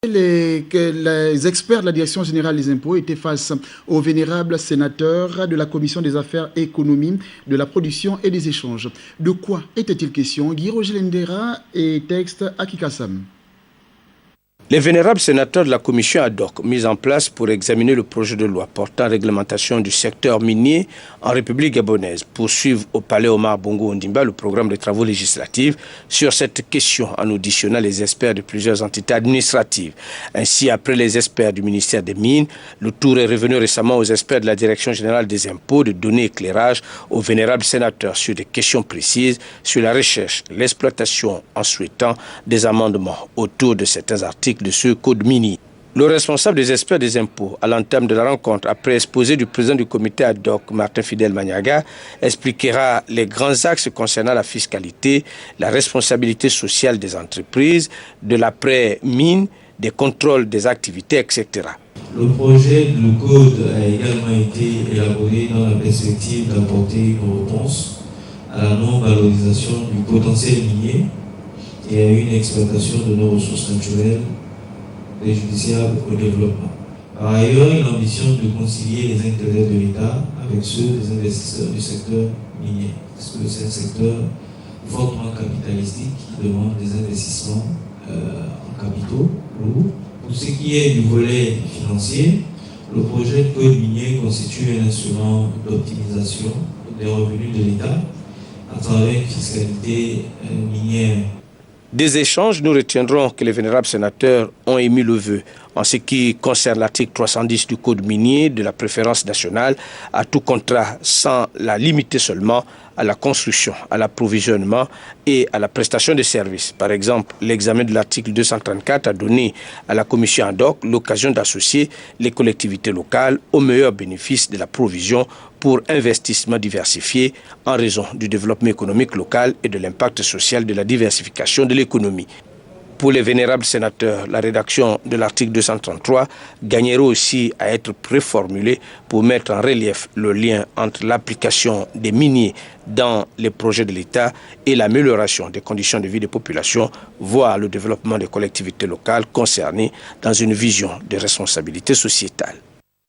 Que les experts de la Direction générale des impôts étaient face au vénérable sénateur de la Commission des affaires économiques, de la production et des échanges. De quoi était-il question? Guy Roger Lendera et texte Akikassam. Les vénérables sénateurs de la commission ad hoc mise en place pour examiner le projet de loi portant réglementation du secteur minier en République gabonaise poursuivent au palais Omar Bongo Ondimba le programme de travaux législatifs sur cette question en auditionnant les experts de plusieurs entités administratives. Ainsi, après les experts du ministère des Mines, le tour est revenu récemment aux experts de la Direction générale des impôts de donner éclairage aux vénérables sénateurs sur des questions précises sur la recherche, l'exploitation en souhaitant des amendements autour de certains articles de ce code minier. Le responsable des experts des impôts, à l'entame de la rencontre, après exposé du président du comité ad hoc, Martin Fidel Maniaga, expliquera les grands axes concernant la fiscalité, la responsabilité sociale des entreprises, de l'après-mine, des contrôles des activités, etc. Le projet de code a également été élaboré dans la perspective d'apporter une réponse à la non-valorisation du potentiel minier et à une exploitation de nos ressources naturelles préjudiciable au développement. Par ailleurs, il ambitionne de concilier les intérêts de l'État avec ceux des investisseurs du secteur minier, parce que c'est un secteur fortement capitalistique qui demande des investissements en capitaux lourds. Pour ce qui est du volet financier, le projet de code minier constitue un instrument d'optimisation des revenus de l'État à travers une fiscalité minière. Des échanges, nous retiendrons que les vénérables sénateurs ont émis le vœu en ce qui concerne l'article 310 du Code minier de la préférence nationale à tout contrat sans la limiter seulement à la construction, à l'approvisionnement et à la prestation de services. Par exemple, l'examen de l'article 234 a donné à la commission ad hoc l'occasion d'associer les collectivités locales aux meilleurs bénéfices de la provision pour investissements diversifiés en raison du développement économique local et de l'impact social de la diversification de l'économie. Pour les vénérables sénateurs, la rédaction de l'article 233 gagnerait aussi à être préformulée pour mettre en relief le lien entre l'application des miniers dans les projets de l'État et l'amélioration des conditions de vie des populations, voire le développement des collectivités locales concernées dans une vision de responsabilité sociétale.